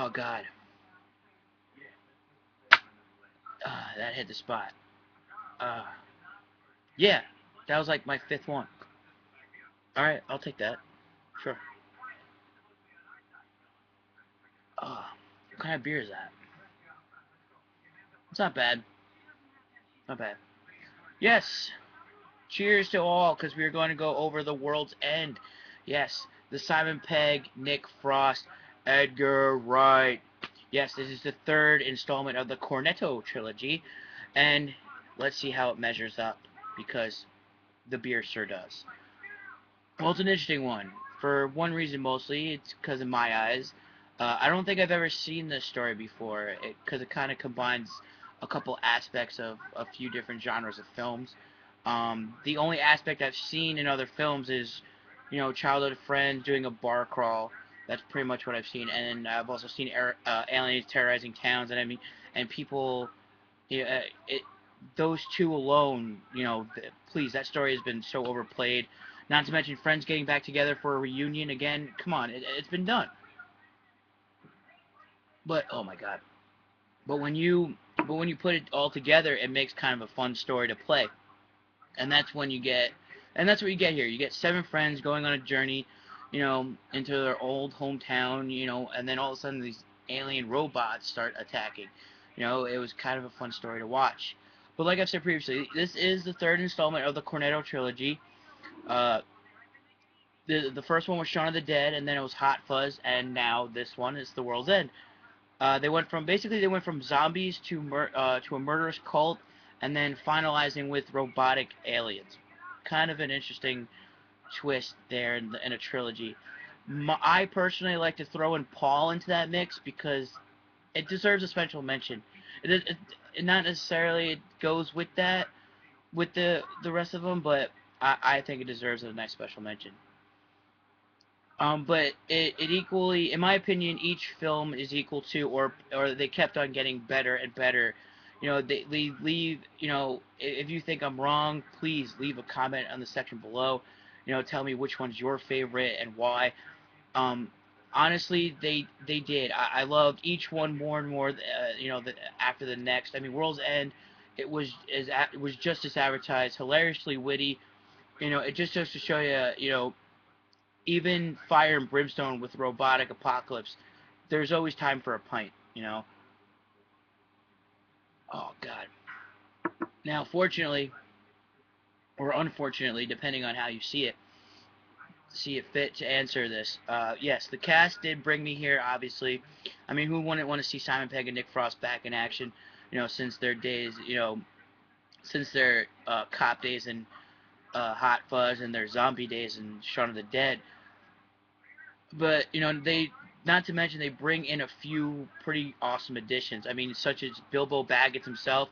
Oh God, that hit the spot. Uh, yeah, that was like my fifth one. All right, I'll take that. Sure. What kind of beer is that? It's not bad. Not bad. Yes. Cheers to all, because we are going to go over The World's End. Yes, the Simon Pegg, Nick Frost, Edgar Wright. Yes, this is the third installment of the Cornetto trilogy, and let's see how it measures up, because the beer sure does. Well, it's an interesting one. For one reason mostly, it's because in my eyes. I don't think I've ever seen this story before, because it kind of combines a couple aspects of a few different genres of films. The only aspect I've seen in other films is, childhood friends doing a bar crawl. That's pretty much what I've seen, and I've also seen aliens terrorizing towns, and I mean, and people, it, those two alone, please, that story has been so overplayed. Not to mention friends getting back together for a reunion again. Come on, it's been done. But oh my god. But when you put it all together, it makes kind of a fun story to play. And that's what you get here. You get seven friends going on a journey, into their old hometown, and then all of a sudden these alien robots start attacking. It was kind of a fun story to watch. But like I've said previously, this is the third installment of the Cornetto trilogy. Uh, the first one was Shaun of the Dead, and then it was Hot Fuzz, and now this one is The World's End. They went from zombies to a murderous cult, and then finalizing with robotic aliens. Kind of an interesting twist there in a trilogy. I personally like to throw in Paul into that mix because it deserves a special mention. It not necessarily it goes with that with the rest of them, but I think it deserves a nice special mention. But it equally, in my opinion, each film is equal to, or they kept on getting better and better. They leave. If you think I'm wrong, please leave a comment on the section below. Tell me which one's your favorite and why. Um, Honestly, they did. I loved each one more and more. After the next. I mean, World's End. It was just as advertised, hilariously witty. It just goes to show you, even Fire and Brimstone with Robotic Apocalypse, there's always time for a pint. Oh God. Now, fortunately or unfortunately, depending on how you see it fit to answer this. Yes, the cast did bring me here. Obviously, I mean, who wouldn't want to see Simon Pegg and Nick Frost back in action? Since their days, since their cop days in Hot Fuzz and their zombie days in Shaun of the Dead. But they, not to mention, they bring in a few pretty awesome additions. I mean, such as Bilbo Baggins himself,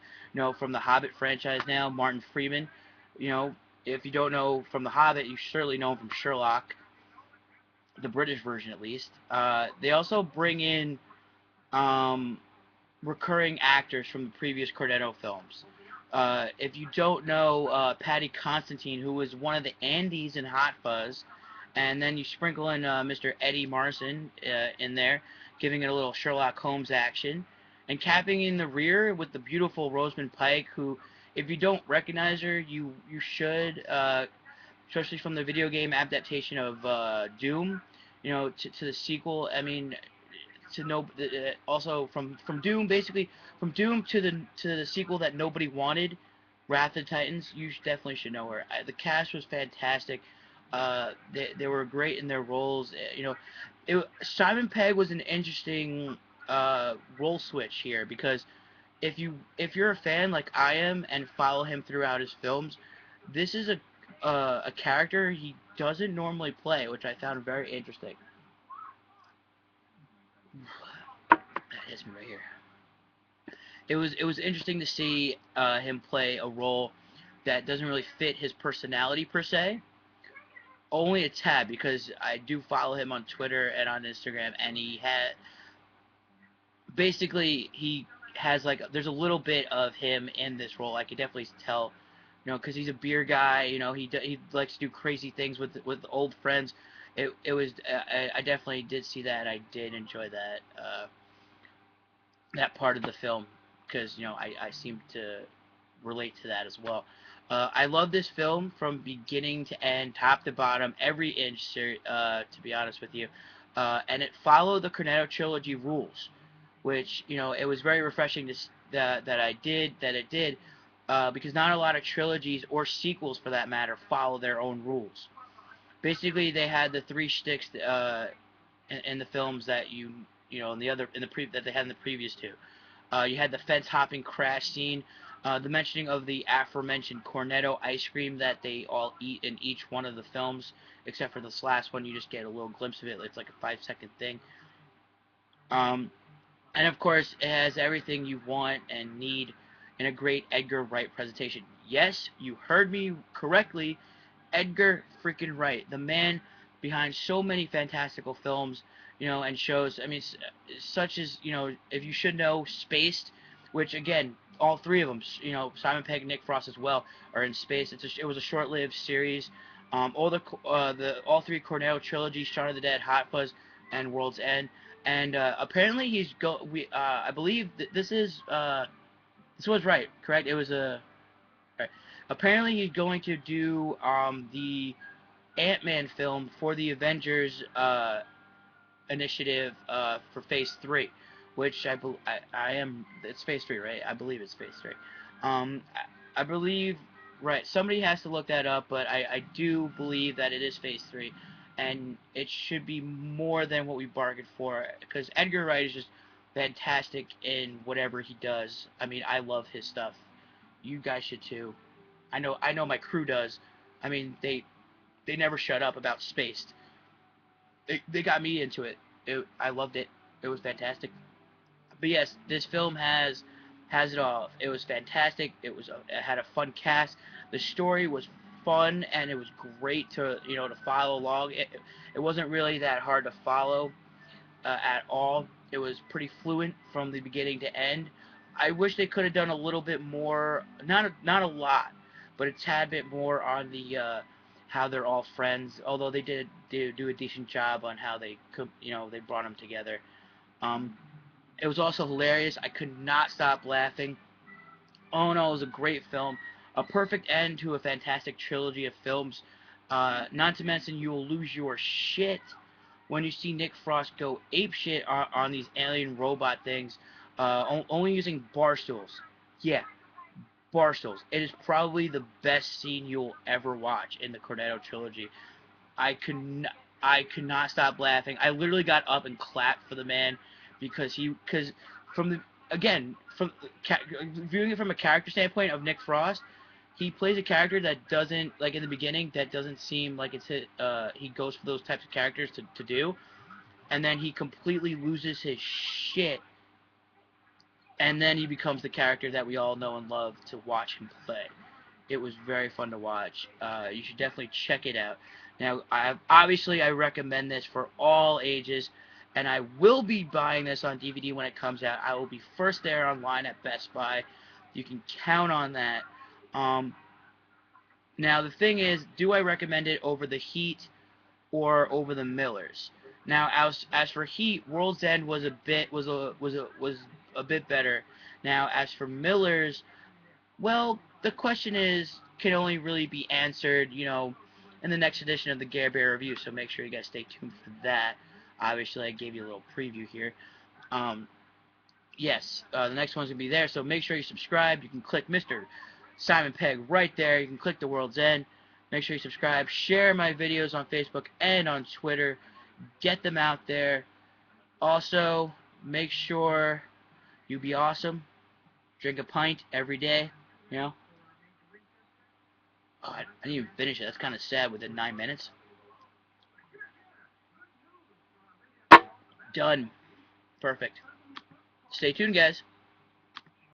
from the Hobbit franchise now, Martin Freeman. You know, if you don't know from the Hobbit, you certainly know him from Sherlock, the British version at least. They also bring in um, recurring actors from the previous Cornetto films. If you don't know Paddy Constantine, who was one of the Andys in Hot Fuzz, and then you sprinkle in Mr. Eddie Marsan in there, giving it a little Sherlock Holmes action, and capping in the rear with the beautiful Rosamund Pike, who, if you don't recognize her, you should, especially from the video game adaptation of Doom, to the sequel. I mean, to know also from Doom, basically from Doom to the sequel that nobody wanted, Wrath of the Titans. You definitely should know her. The cast was fantastic. They were great in their roles. Simon Pegg was an interesting role switch here because if you're a fan like I am and follow him throughout his films, this is a character he doesn't normally play, which I found very interesting. That hits me right here. It was interesting to see him play a role that doesn't really fit his personality per se. Only a tad because I do follow him on Twitter and on Instagram, and he has like there's a little bit of him in this role. I could definitely tell, because he's a beer guy. He likes to do crazy things with old friends. It was I definitely did see that. I did enjoy that. that part of the film, because I seem to relate to that as well. I love this film from beginning to end, top to bottom, every inch. To be honest with you, and it followed the Cornetto trilogy rules, which it was very refreshing that it did, because not a lot of trilogies or sequels, for that matter, follow their own rules. Basically, they had the three shticks in the films that that they had in the previous two. You had the fence hopping crash scene, the mentioning of the aforementioned Cornetto ice cream that they all eat in each one of the films, except for this last one. You just get a little glimpse of it. It's like a 5-second thing. Um, and of course, it has everything you want and need in a great Edgar Wright presentation. Yes, you heard me correctly. Edgar freaking Wright, the man behind so many fantastical films, and shows. I mean, such as if you should know, Spaced, which again, all three of them, Simon Pegg, Nick Frost as well, are in Spaced. It was a short-lived series. All three Cornetto trilogies, Shaun of the Dead, Hot Fuzz, and World's End. And apparently I believe this was right, correct? It was a right. Apparently he's going to do the Ant-Man film for the Avengers initiative for Phase 3, which I am. It's Phase 3, right? I believe it's Phase 3. I believe, right. Somebody has to look that up, but I do believe that it is Phase 3, and it should be more than what we bargained for, because Edgar Wright is just fantastic in whatever he does. I mean, I love his stuff. You guys should too. I know my crew does. I mean, they never shut up about Spaced. They got me into it. I loved it. It was fantastic. But yes, this film has it all. It was fantastic. It had a fun cast. The story was fun, and it was great to follow along. It wasn't really that hard to follow at all. It was pretty fluent from the beginning to end. I wish they could have done a little bit more, not a lot, but a tad bit more on the how they're all friends. Although they did do a decent job on how they brought them together. Um, it was also hilarious. I could not stop laughing. Oh no, it was a great film, a perfect end to a fantastic trilogy of films. Not to mention, you will lose your shit when you see Nick Frost go apeshit on these alien robot things, only using bar stools. Yeah, bar stools. It is probably the best scene you'll ever watch in the Cornetto trilogy. I could not, I could not stop laughing. I literally got up and clapped for the man because from the again from viewing it from a character standpoint of Nick Frost, he plays a character that doesn't, like in the beginning, that doesn't seem like he goes for those types of characters to do, and then he completely loses his shit, and then he becomes the character that we all know and love to watch him play. It was very fun to watch. You should definitely check it out. Now, I recommend this for all ages, and I will be buying this on DVD when it comes out. I will be first there online at Best Buy. You can count on that. Um, Now, the thing is, do I recommend it over the Heat or over the Millers? Now, as for Heat, World's End was a bit better. Now, as for Millers, well, the question can only really be answered, in the next edition of the Gare Bear Review, so make sure you guys stay tuned for that. Obviously, I gave you a little preview here. Um, yes, the next one's going to be there, so make sure you subscribe. You can click Mr. Simon Pegg right there. You can click The World's End. Make sure you subscribe. Share my videos on Facebook and on Twitter. Get them out there. Also, make sure you be awesome. Drink a pint every day, you know. Oh, I didn't even finish it. That's kind of sad within 9 minutes. Done. Perfect. Stay tuned, guys.